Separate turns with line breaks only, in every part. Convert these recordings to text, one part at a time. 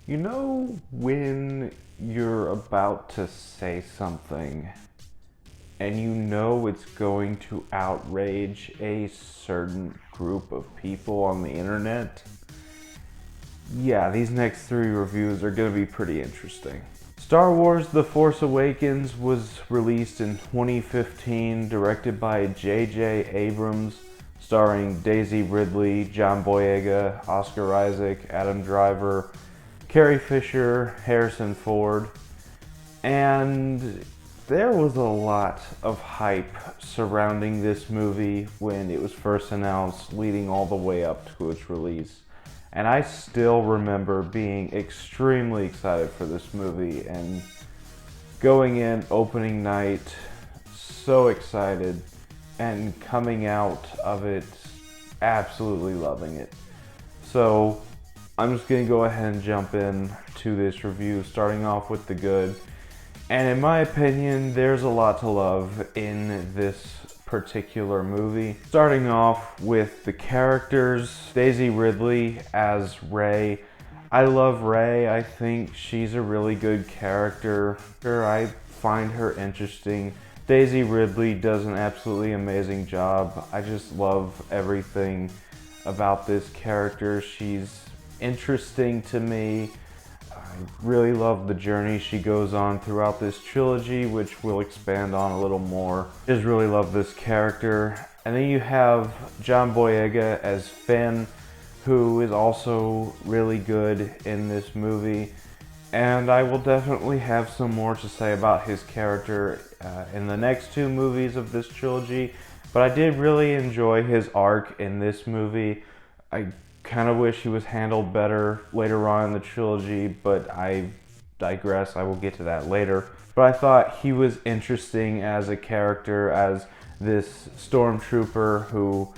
You know when you're about to say something and you know it's going to outrage a certain group of people on the internet? Yeah, these next three reviews are going to be pretty interesting. Star Wars The Force Awakens was released in 2015, directed by J.J. Abrams, starring Daisy Ridley, John Boyega, Oscar Isaac, Adam Driver, Carrie Fisher, Harrison Ford, and there was a lot of hype surrounding this movie when it was first announced, leading all the way up to its release. And I still remember being extremely excited for this movie and going in opening night so excited and coming out of it absolutely loving it. So I'm just going to go ahead and jump in to this review, starting off with the good. And in my opinion, there's a lot to love in this particular movie. Starting off with the characters, Daisy Ridley as Rey. I love Rey. I think she's a really good character. I find her interesting. Daisy Ridley does an absolutely amazing job. I just love everything about this character. She's interesting to me. I really love the journey she goes on throughout this trilogy, which we'll expand on a little more. I just really love this character. And then you have John Boyega as Finn, who is also really good in this movie. And I will definitely have some more to say about his character in the next two movies of this trilogy. But I did really enjoy his arc in this movie. I kind of wish he was handled better later on in the trilogy, but I digress. I will get to that later. But I thought he was interesting as a character, as this stormtrooper who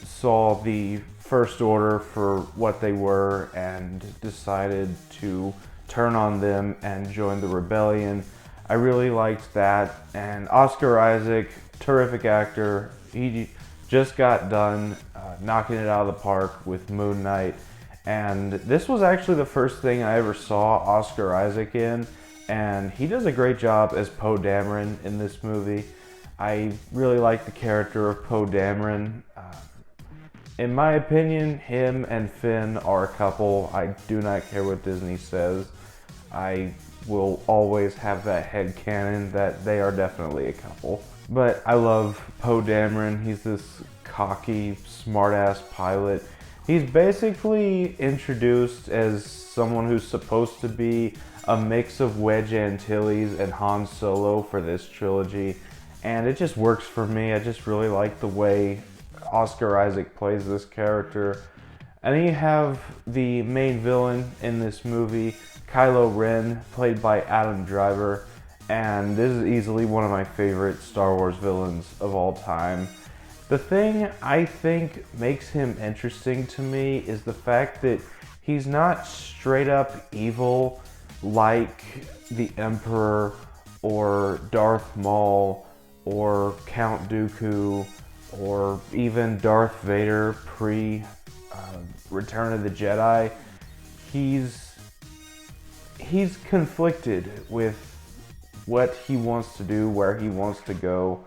saw the First Order for what they were and decided to turn on them and join the rebellion. I really liked that. And Oscar Isaac, terrific actor. He just got done knocking it out of the park with Moon Knight, and this was actually the first thing I ever saw Oscar Isaac in, and he does a great job as Poe Dameron in this movie. I really like the character of Poe Dameron. In my opinion, him and Finn are a couple. I do not care what Disney says. I will always have that headcanon that they are definitely a couple. But I love Poe Dameron. He's this cocky, smart-ass pilot. He's basically introduced as someone who's supposed to be a mix of Wedge Antilles and Han Solo for this trilogy. And it just works for me. I just really like the way Oscar Isaac plays this character. And then you have the main villain in this movie, Kylo Ren, played by Adam Driver. And this is easily one of my favorite Star Wars villains of all time. The thing I think makes him interesting to me is the fact that he's not straight up evil like the Emperor or Darth Maul or Count Dooku or even Darth Vader pre Return of the Jedi. He's conflicted with what he wants to do, where he wants to go.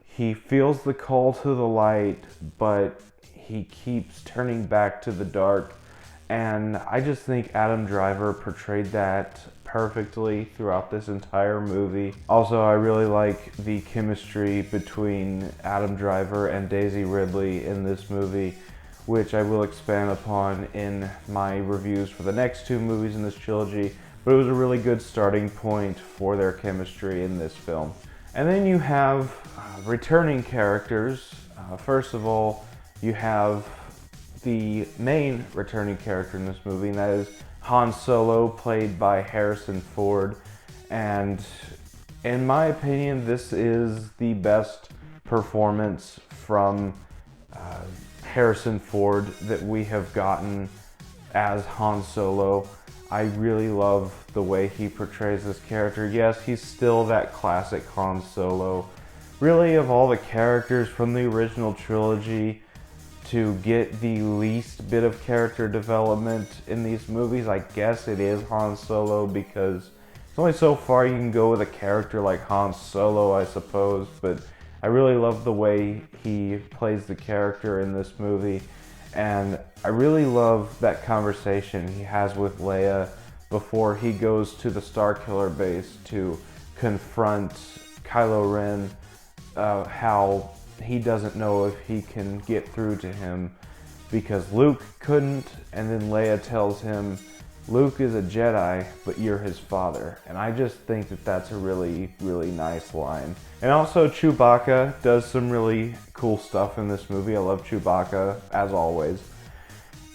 He feels the call to the light, but he keeps turning back to the dark. And I just think Adam Driver portrayed that perfectly throughout this entire movie. Also, I really like the chemistry between Adam Driver and Daisy Ridley in this movie, which I will expand upon in my reviews for the next two movies in this trilogy. But it was a really good starting point for their chemistry in this film. And then you have returning characters. First of all, you have the main returning character in this movie, and that is Han Solo, played by Harrison Ford. And in my opinion, this is the best performance from Harrison Ford that we have gotten as Han Solo. I really love the way he portrays this character. Yes, he's still that classic Han Solo. Really, of all the characters from the original trilogy to get the least bit of character development in these movies, I guess it is Han Solo, because it's only so far you can go with a character like Han Solo, I suppose, but I really love the way he plays the character in this movie, and I really love that conversation he has with Leia before he goes to the Starkiller base to confront Kylo Ren, how he doesn't know if he can get through to him because Luke couldn't, and then Leia tells him, Luke is a Jedi, but you're his father. And I just think that that's a really, really nice line. And also Chewbacca does some really cool stuff in this movie. I love Chewbacca, as always.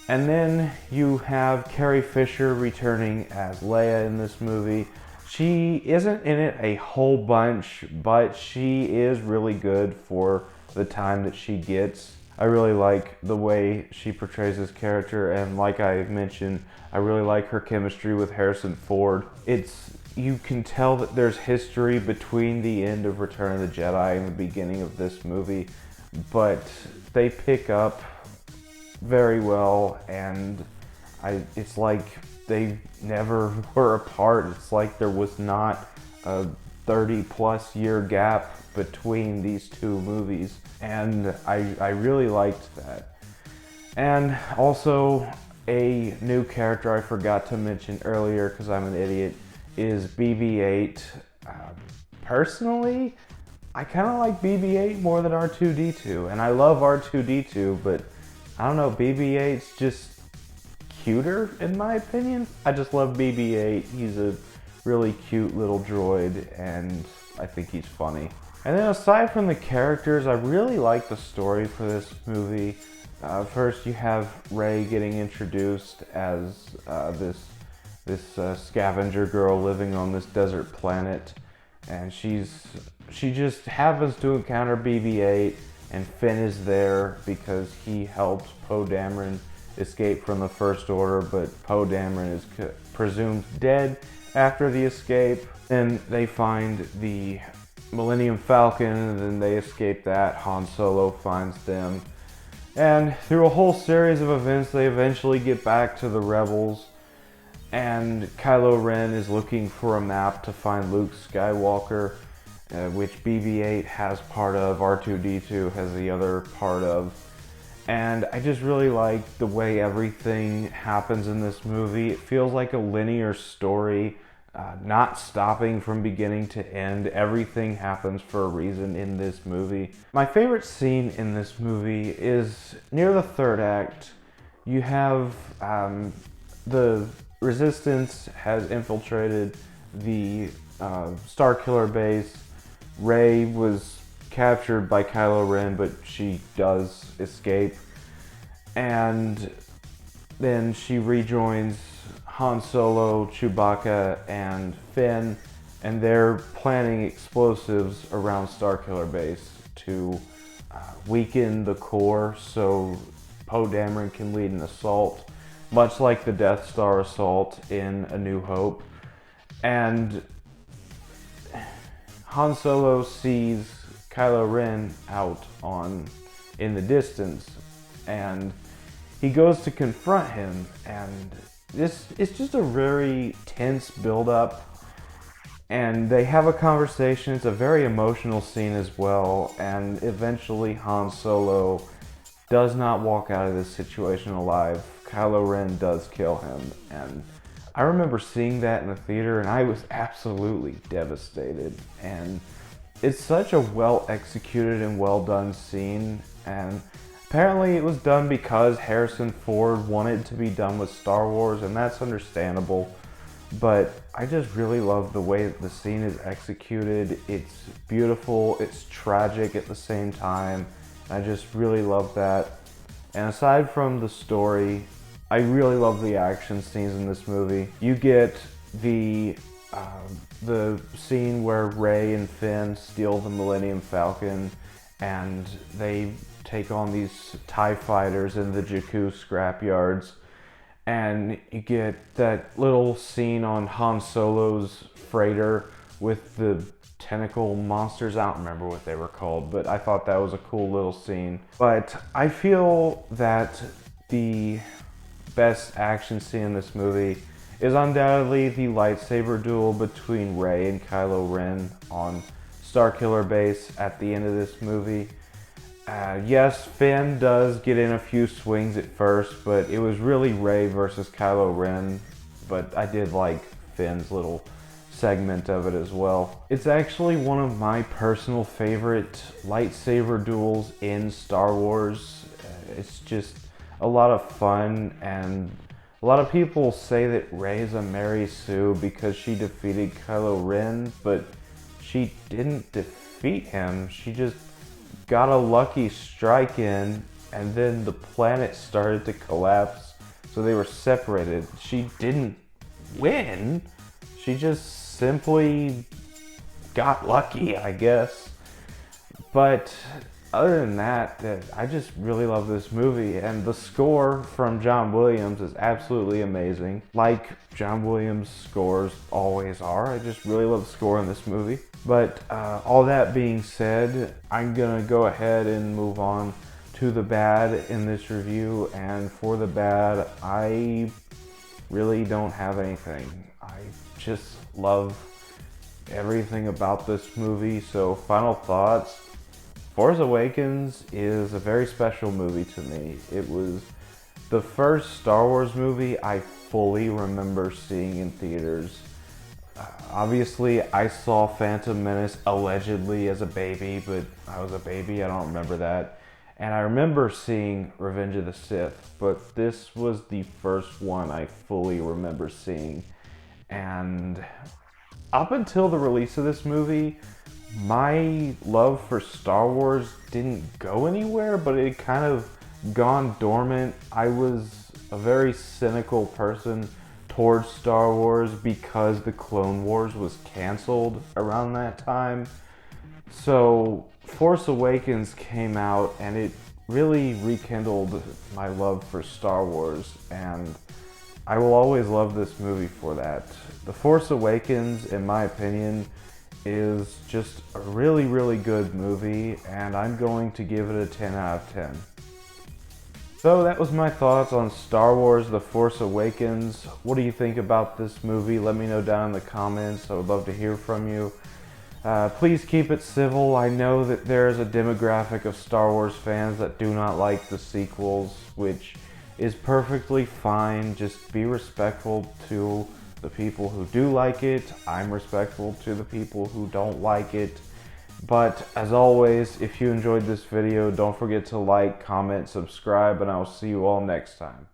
And then you have Carrie Fisher returning as Leia in this movie. She isn't in it a whole bunch, but she is really good for the time that she gets. I really like the way she portrays this character, and like I mentioned, I really like her chemistry with Harrison Ford. You can tell that there's history between the end of Return of the Jedi and the beginning of this movie, but they pick up very well, and it's like they never were apart. It's like there was not a 30-plus year gap between these two movies, and I really liked that. And also, a new character I forgot to mention earlier because I'm an idiot is BB-8. Personally, I kind of like BB-8 more than R2-D2, and I love R2-D2, but I don't know, BB-8's just cuter in my opinion. I just love BB-8. He's a really cute little droid, and I think he's funny. And then aside from the characters, I really like the story for this movie. First, you have Rey getting introduced as this scavenger girl living on this desert planet, and she just happens to encounter BB-8, and Finn is there because he helped Poe Dameron escape from the First Order, but Poe Dameron is presumed dead after the escape. Then they find the Millennium Falcon, and then they escape that. Han Solo finds them. And through a whole series of events, they eventually get back to the Rebels, and Kylo Ren is looking for a map to find Luke Skywalker, which BB-8 has part of, R2-D2 has the other part of. And I just really like the way everything happens in this movie. It feels like a linear story, not stopping from beginning to end. Everything happens for a reason in this movie. My favorite scene in this movie is near the third act. You have the Resistance has infiltrated the Starkiller base. Rey was captured by Kylo Ren, but she does escape. And then she rejoins Han Solo, Chewbacca, and Finn, and they're planning explosives around Starkiller base to weaken the core so Poe Dameron can lead an assault, much like the Death Star assault in A New Hope. And Han Solo sees Kylo Ren out in the distance, and he goes to confront him, and it's just a very tense build-up, and they have a conversation. It's a very emotional scene as well, and eventually Han Solo does not walk out of this situation alive. Kylo Ren does kill him, and I remember seeing that in the theater, and I was absolutely devastated. And it's such a well-executed and well-done scene, and apparently it was done because Harrison Ford wanted to be done with Star Wars, and that's understandable. But I just really love the way that the scene is executed. It's beautiful, it's tragic at the same time. I just really love that. And aside from the story, I really love the action scenes in this movie. You get the scene where Rey and Finn steal the Millennium Falcon, and they take on these TIE fighters in the Jakku scrapyards. And you get that little scene on Han Solo's freighter with the tentacle monsters. I don't remember what they were called, but I thought that was a cool little scene. But I feel that the best action scene in this movie is undoubtedly the lightsaber duel between Rey and Kylo Ren on Starkiller Base at the end of this movie. Yes, Finn does get in a few swings at first, but it was really Rey versus Kylo Ren. But I did like Finn's little segment of it as well. It's actually one of my personal favorite lightsaber duels in Star Wars. It's just a lot of fun, and a lot of people say that Rey's a Mary Sue because she defeated Kylo Ren, but she didn't defeat him. She just got a lucky strike in, and then the planet started to collapse, so they were separated. She didn't win. She just simply got lucky, I guess. But other than that, I just really love this movie, and the score from John Williams is absolutely amazing. Like John Williams' scores always are. I just really love the score in this movie. But all that being said, I'm gonna go ahead and move on to the bad in this review. And for the bad, I really don't have anything. I just love everything about this movie. So final thoughts. Force Awakens is a very special movie to me. It was the first Star Wars movie I fully remember seeing in theaters. Obviously, I saw Phantom Menace allegedly as a baby, but I was a baby, I don't remember that. And I remember seeing Revenge of the Sith, but this was the first one I fully remember seeing. And up until the release of this movie, my love for Star Wars didn't go anywhere, but it kind of gone dormant. I was a very cynical person towards Star Wars because the Clone Wars was canceled around that time. So Force Awakens came out and it really rekindled my love for Star Wars, and I will always love this movie for that. The Force Awakens, in my opinion, is just a really, really good movie, and I'm going to give it a 10 out of 10. So that was my thoughts on Star Wars The Force Awakens. What do you think about this movie? Let me know down in the comments. I would love to hear from you. Please keep it civil. I know that there is a demographic of Star Wars fans that do not like the sequels, which is perfectly fine. Just be respectful to the people who do like it. I'm respectful to the people who don't like it. But as always, if you enjoyed this video, don't forget to like, comment, subscribe, and I will see you all next time.